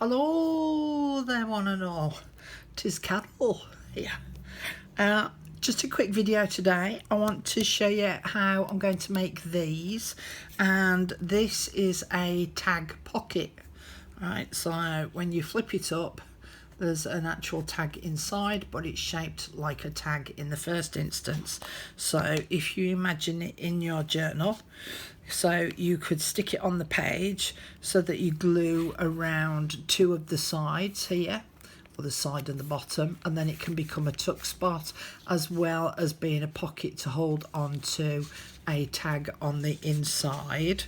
Hello there one and all, 'tis Carol here. Just a quick video today. I want to show you how I'm going to make these, and this is a tag pocket. Right, so when you flip it up, there's an actual tag inside, but it's shaped like a tag in the first instance. So if you imagine it in your journal, so you could stick it on the page so that you glue around two of the sides here, or the side and the bottom, and then it can become a tuck spot as well as being a pocket to hold onto a tag on the inside.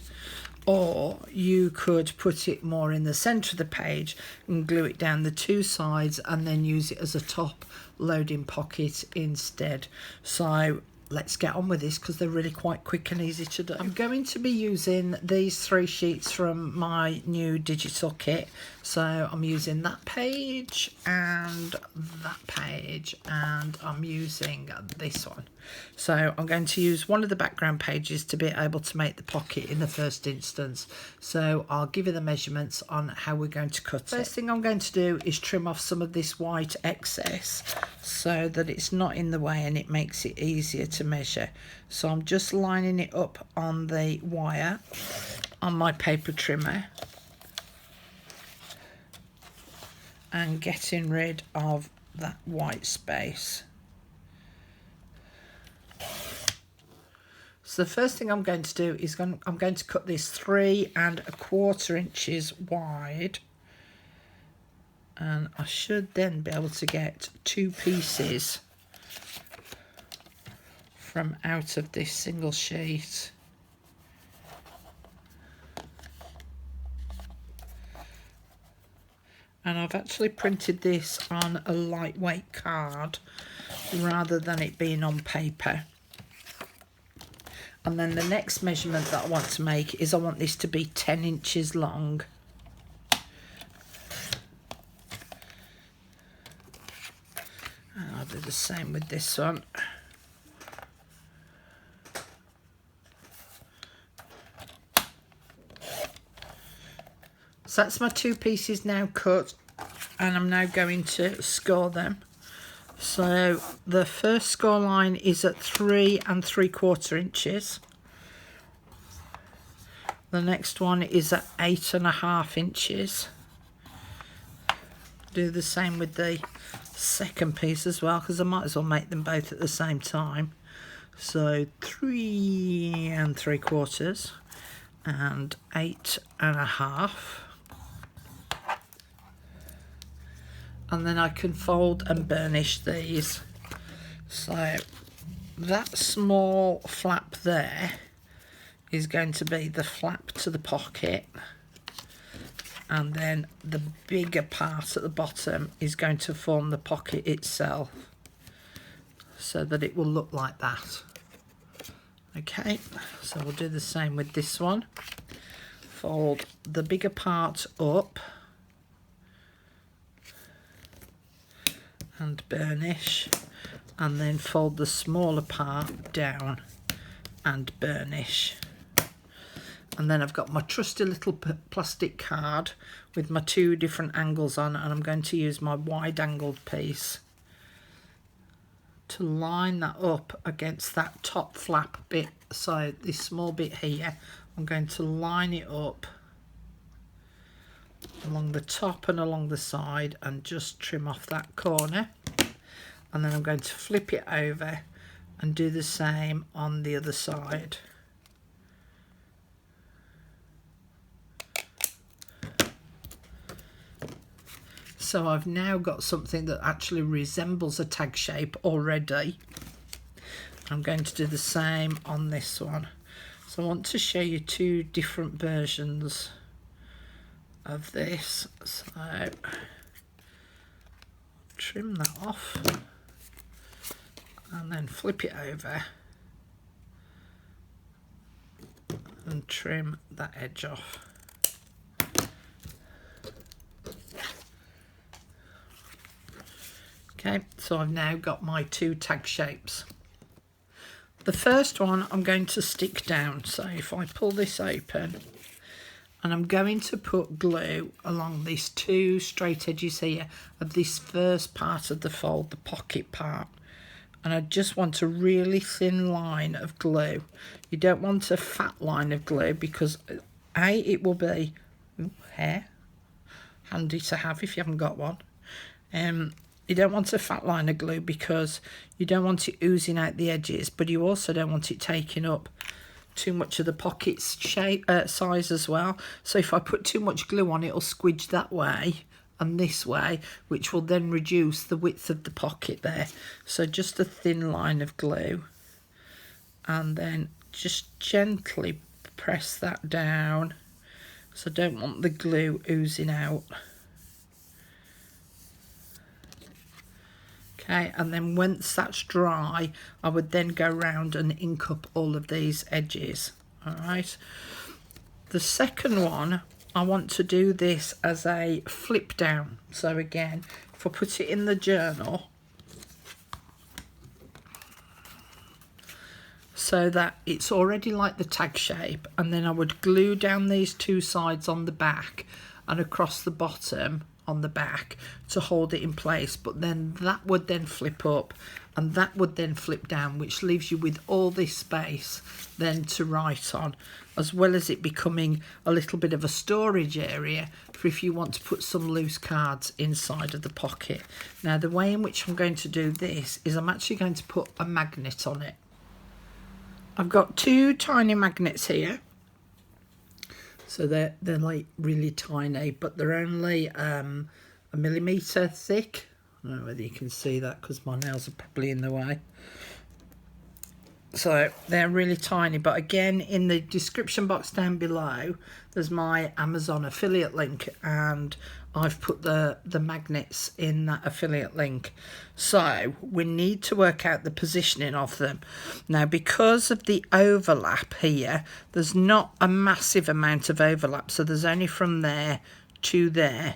Or you could put it more in the centre of the page and glue it down the two sides and then use it as a top loading pocket instead. So let's get on with this because they're really quite quick and easy to do. I'm going to be using these 3 sheets from my new digital kit. So I'm using that page and that page, and I'm using this one. So I'm going to use one of the background pages to be able to make the pocket in the first instance. So I'll give you the measurements on how we're going to cut it. First thing I'm going to do is trim off some of this white excess so that it's not in the way and it makes it easier to measure. So I'm just lining it up on the wire on my paper trimmer and getting rid of that white space. So the first thing I'm going to do is I'm going to cut this 3 1/4 inches wide, and I should then be able to get 2 pieces from out of this single sheet. And I've actually printed this on a lightweight card rather than it being on paper. And then the next measurement that I want to make is I want this to be 10 inches long. And I'll do the same with this one. So that's my 2 pieces now cut, and I'm now going to score them. So the first score line is at 3 3/4 inches. The next one is at 8 1/2 inches. Do the same with the second piece as well, because I might as well make them both at the same time. So 3 3/4 and 8 1/2. And then I can fold and burnish these. So that small flap there is going to be the flap to the pocket, and then the bigger part at the bottom is going to form the pocket itself, so that it will look like that. Okay, so we'll do the same with this one. Fold the bigger part up and burnish, and then fold the smaller part down and burnish. And then I've got my trusty little plastic card with my 2 different angles on, and I'm going to use my wide angled piece to line that up against that top flap bit. So this small bit here, I'm going to line it up along the top and along the side and just trim off that corner. And then I'm going to flip it over and do the same on the other side. So I've now got something that actually resembles a tag shape already. I'm going to do the same on this one. So I want to show you 2 different versions of this. So trim that off and then flip it over and trim that edge off. Okay, so I've now got my 2 tag shapes. The first one I'm going to stick down. So if I pull this open and I'm going to put glue along these two straight edges here of this first part of the fold, the pocket part. And I just want a really thin line of glue. You don't want a fat line of glue because A, it will be hair, handy to have if you haven't got one. You don't want a fat line of glue because you don't want it oozing out the edges, but you also don't want it taking up too much of the pocket's shape, size as well. So if I put too much glue on, it'll squidge that way and this way, which will then reduce the width of the pocket there. So just a thin line of glue, and then just gently press that down. So I don't want the glue oozing out. Okay, and then once that's dry, I would then go round and ink up all of these edges. All right. The second one, I want to do this as a flip down. So again, if I put it in the journal, so that it's already like the tag shape, and then I would glue down these two sides on the back and across the bottom on the back to hold it in place, but then that would then flip up and that would then flip down, which leaves you with all this space then to write on, as well as it becoming a little bit of a storage area for if you want to put some loose cards inside of the pocket. Now the way in which I'm going to do this is I'm actually going to put a magnet on it. I've got two tiny magnets here. So they're like really tiny, but they're only a millimetre thick. I don't know whether you can see that because my nails are probably in the way. So they're really tiny, but again, in the description box down below, there's my Amazon affiliate link, and I've put the magnets in that affiliate link. So we need to work out the positioning of them. Now, because of the overlap here, there's not a massive amount of overlap, so there's only from there to there.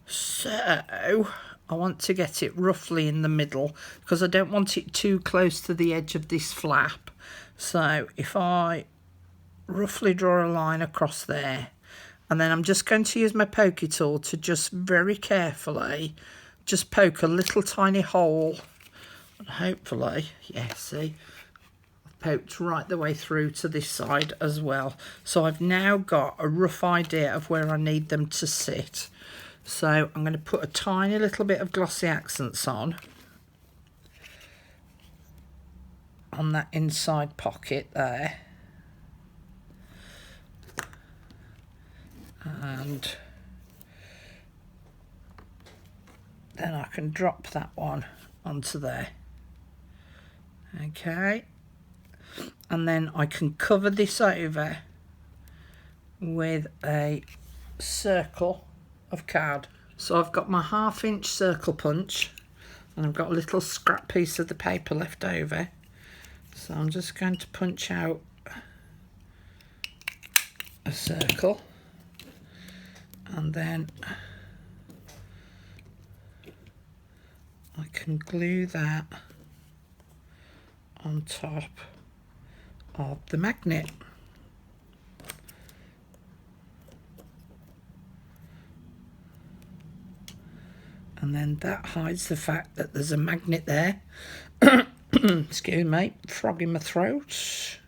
So I want to get it roughly in the middle because I don't want it too close to the edge of this flap. So if I roughly draw a line across there, and then I'm just going to use my pokey tool to just very carefully just poke a little tiny hole, and hopefully, yeah, see, I've poked right the way through to this side as well. So I've now got a rough idea of where I need them to sit. So I'm going to put a tiny little bit of glossy accents on that inside pocket there. And then I can drop that one onto there. Okay. And then I can cover this over with a circle of card. So I've got my 1/2 inch circle punch, and I've got a little scrap piece of the paper left over. So I'm just going to punch out a circle, and then I can glue that on top of the magnet. And then that hides the fact that there's a magnet there. Excuse me, frog in my throat.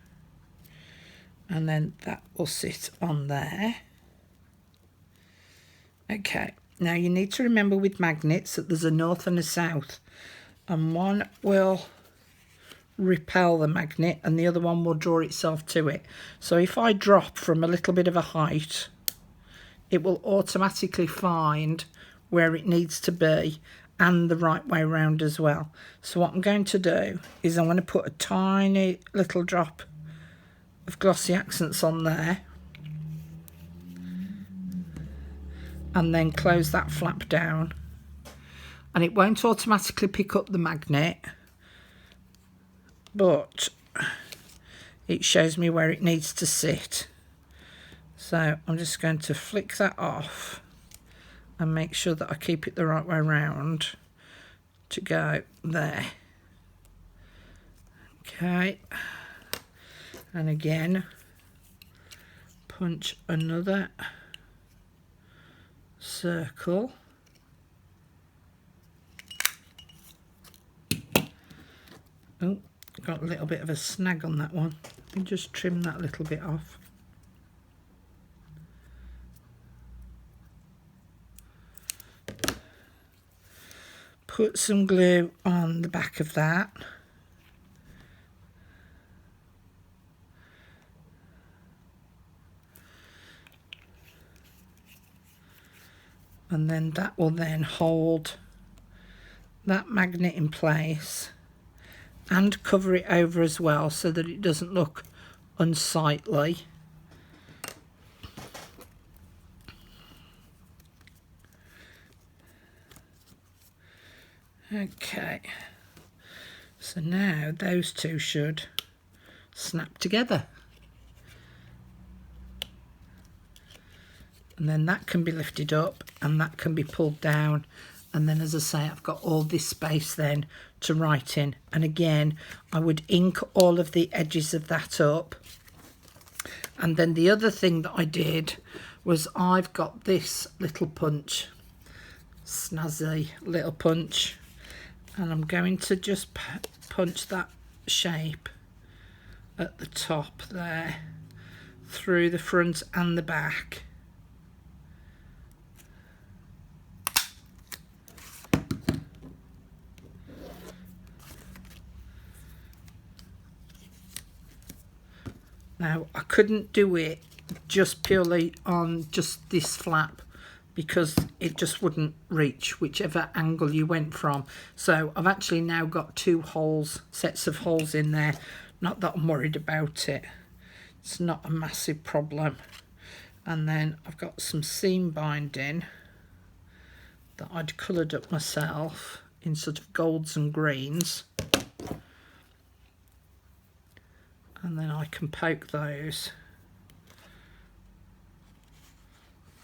And then that will sit on there. Okay, now you need to remember with magnets that there's a north and a south, and one will repel the magnet and the other one will draw itself to it. So if I drop from a little bit of a height, it will automatically find where it needs to be, and the right way around as well. So what I'm going to do is I'm going to put a tiny little drop of glossy accents on there, and then close that flap down, and it won't automatically pick up the magnet, but it shows me where it needs to sit. So I'm just going to flick that off and make sure that I keep it the right way around to go there. Okay, and again punch another circle. Oh, got a little bit of a snag on that one. And just trim that little bit off. Put some glue on the back of that. And then that will then hold that magnet in place and cover it over as well so that it doesn't look unsightly. Okay, so now those two should snap together. And then that can be lifted up and that can be pulled down. And then, as I say, I've got all this space then to write in. And again, I would ink all of the edges of that up. And then the other thing that I did was I've got this little punch, snazzy little punch. And I'm going to just punch that shape at the top there, through the front and the back. Now, I couldn't do it just purely on just this flap because it just wouldn't reach whichever angle you went from. So I've actually now got two holes, sets of holes in there. Not that I'm worried about it. It's not a massive problem. And then I've got some seam binding that I'd coloured up myself in sort of golds and greens. And then I can poke those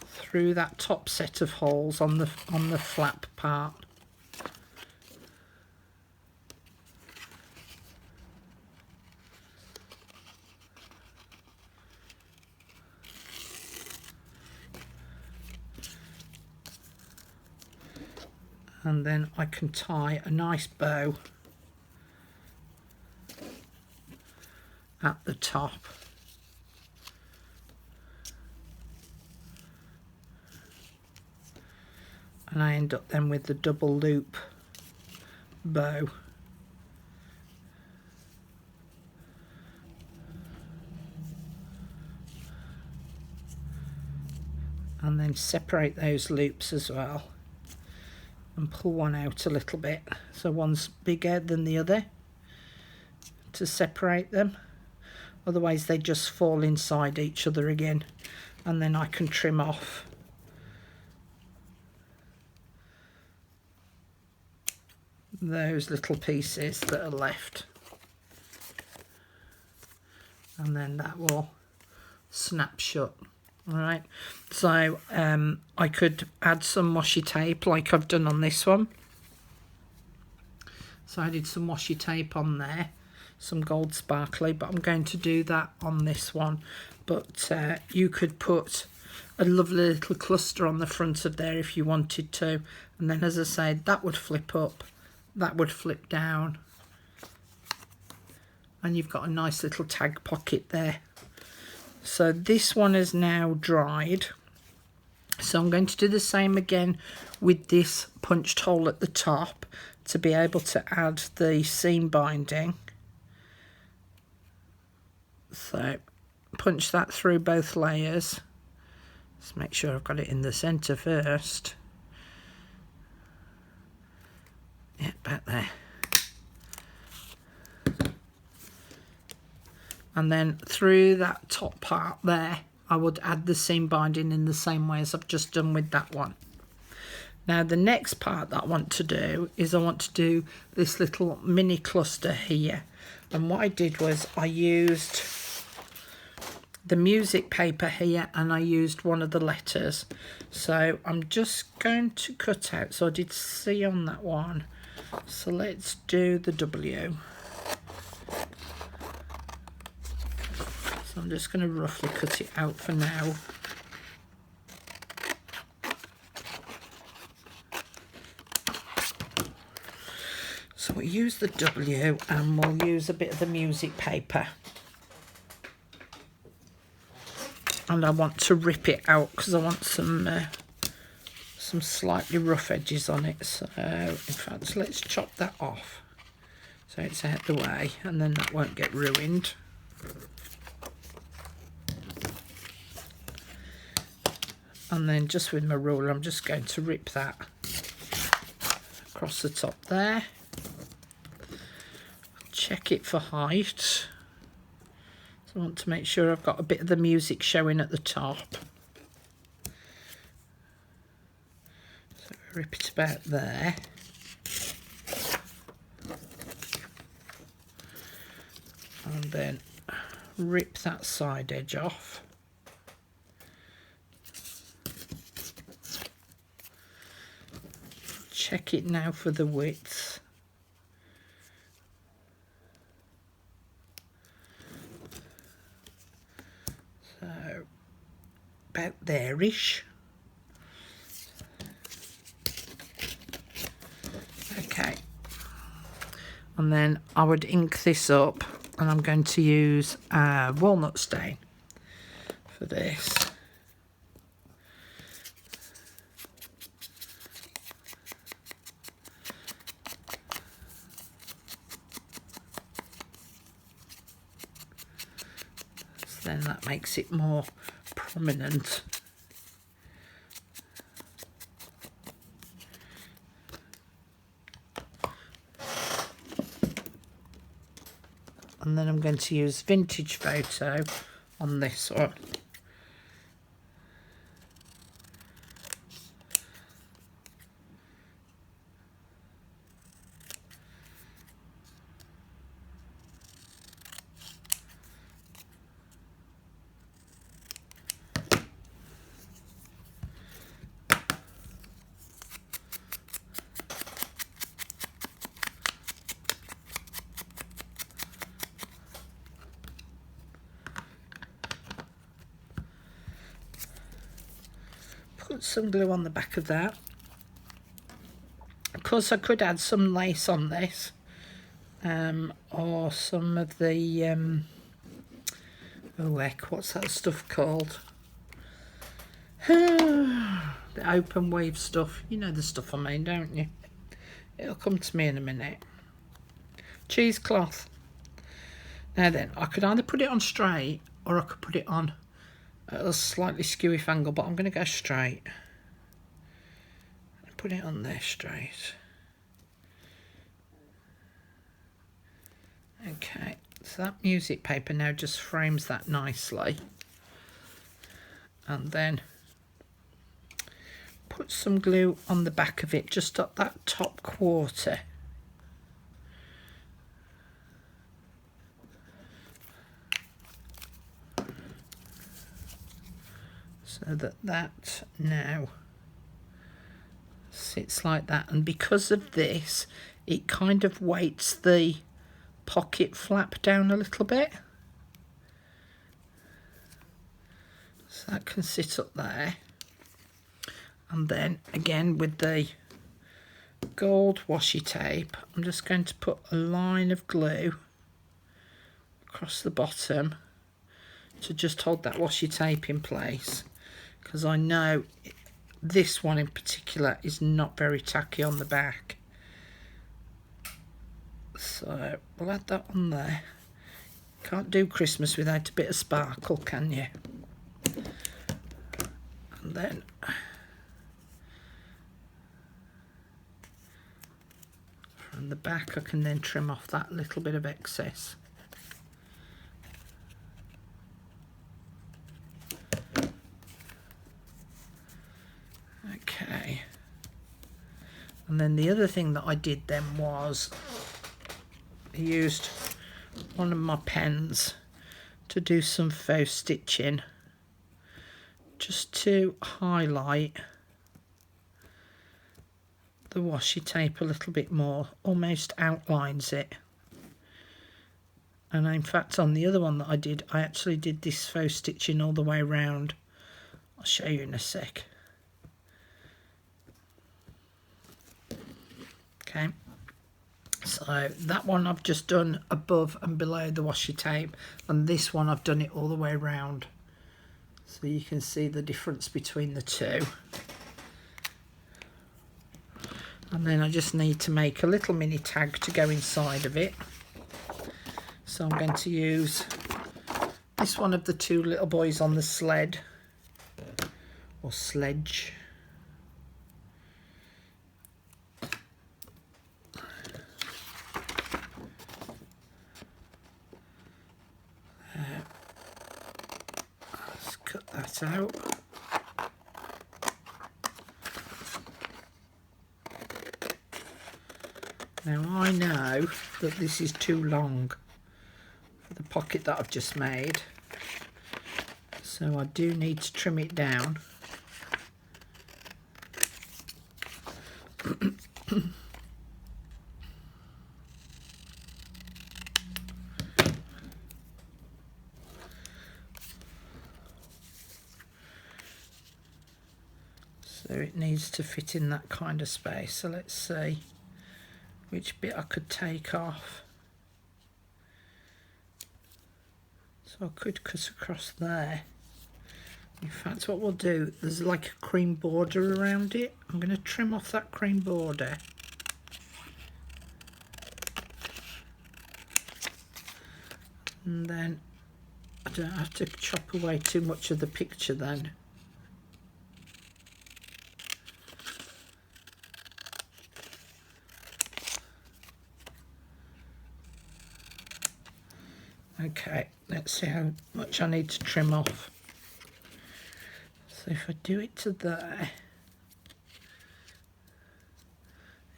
through that top set of holes on the flap part. And then I can tie a nice bow at the top. And I end up then with the double loop bow. And then separate those loops as well and pull one out a little bit so one's bigger than the other to separate them. Otherwise they just fall inside each other again, and then I can trim off those little pieces that are left, and then that will snap shut. Alright, so I could add some washi tape like I've done on this one. So I did some washi tape on there, some gold sparkly, but I'm going to do that on this one. But you could put a lovely little cluster on the front of there if you wanted to, and then, as I said, that would flip up, that would flip down, and you've got a nice little tag pocket there. So this one is now dried, so I'm going to do the same again with this punched hole at the top to be able to add the seam binding. So punch that through both layers. Let's make sure I've got it in the centre first. Yeah, back there. And then through that top part there, I would add the seam binding in the same way as I've just done with that one. Now the next part that I want to do is I want to do this little mini cluster here. And what I did was I used the music paper here and I used one of the letters. So I'm just going to cut out, so I did C on that one. So let's do the W. So I'm just going to roughly cut it out for now. So we'll use the W and we'll use a bit of the music paper. And I want to rip it out because I want some slightly rough edges on it. So in fact, let's chop that off so it's out the way and then that won't get ruined. And then just with my ruler, I'm just going to rip that across the top there. Check it for height. So I want to make sure I've got a bit of the music showing at the top. So rip it about there. And then rip that side edge off. Check it now for the width. So about there-ish. Okay. And then I would ink this up, and I'm going to use walnut stain for this. Then that makes it more prominent. And then I'm going to use Vintage Photo on this one. Put some glue on the back of that. Of course I could add some lace on this, or some of the oh heck, what's that stuff called? The open weave stuff. You know the stuff I mean, don't you? It'll come to me in a minute. Cheesecloth. Now then, I could either put it on straight or I could put it on at a slightly skewy angle, but I'm going to go straight. Put it on there straight. Okay, so that music paper now just frames that nicely. And then put some glue on the back of it, just at that top quarter. So that now sits like that, and because of this it kind of weights the pocket flap down a little bit, so that can sit up there. And then again with the gold washi tape, I'm just going to put a line of glue across the bottom to just hold that washi tape in place, because I know this one in particular is not very tacky on the back. So we'll add that on there. Can't do Christmas without a bit of sparkle, can you? And then from the back I can then trim off that little bit of excess. Okay, and then the other thing that I did then was I used one of my pens to do some faux stitching, just to highlight the washi tape a little bit more, almost outlines it. And in fact on the other one that I did, I actually did this faux stitching all the way around. I'll show you in a sec. Okay, So that one I've just done above and below the washi tape, and this one I've done it all the way around, so you can see the difference between the two. And then I just need to make a little mini tag to go inside of it. So I'm going to use this one of the two little boys on the sled, or sledge. Let's cut that out. Now I know that this is too long for the pocket that I've just made, so I do need to trim it down. So it needs to fit in that kind of space. So let's see which bit I could take off. So I could cut across there. In fact, what we'll do, there's like a cream border around it. I'm going to trim off that cream border. And then I don't have to chop away too much of the picture then. Okay, let's see how much I need to trim off. So if I do it to there,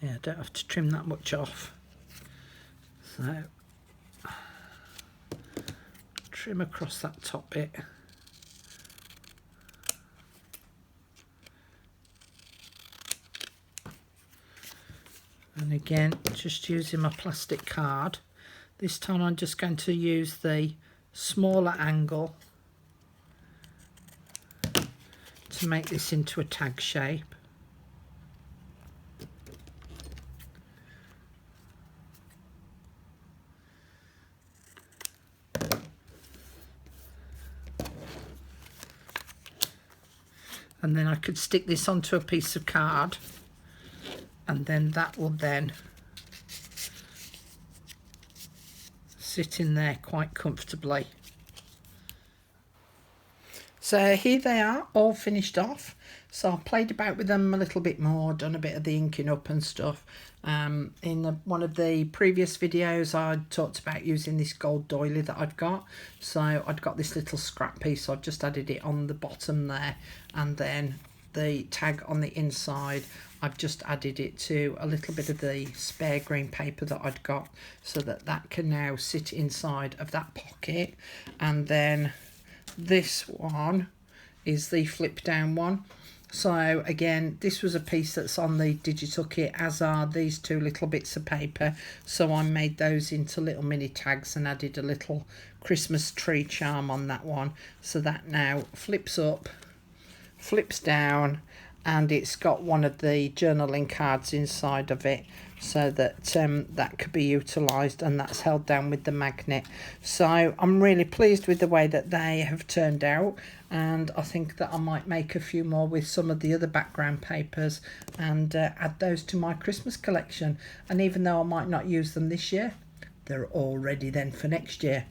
yeah, I don't have to trim that much off. So trim across that top bit. And again, just using my plastic card. This time I'm just going to use the smaller angle to make this into a tag shape. And then I could stick this onto a piece of card, and then that will then sit in there quite comfortably. So here they are, all finished off. So I played about with them a little bit more, done a bit of the inking up and stuff. In one of the previous videos I talked about using this gold doily that I've got. So I'd got this little scrap piece, so I've just added it on the bottom there, and then the tag on the inside, I've just added it to a little bit of the spare green paper that I'd got, so that that can now sit inside of that pocket. And then this one is the flip down one. So again, this was a piece that's on the digital kit, as are these two little bits of paper. So I made those into little mini tags and added a little Christmas tree charm on that one. So that now flips up, flips down, and it's got one of the journaling cards inside of it, so that that could be utilised, and that's held down with the magnet. So I'm really pleased with the way that they have turned out, and I think that I might make a few more with some of the other background papers and add those to my Christmas collection. And even though I might not use them this year, they're all ready then for next year.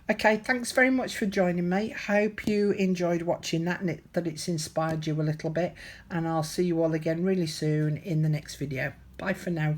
Okay, thanks very much for joining me. Hope you enjoyed watching that and that it's inspired you a little bit, and I'll see you all again really soon in the next video. Bye for now.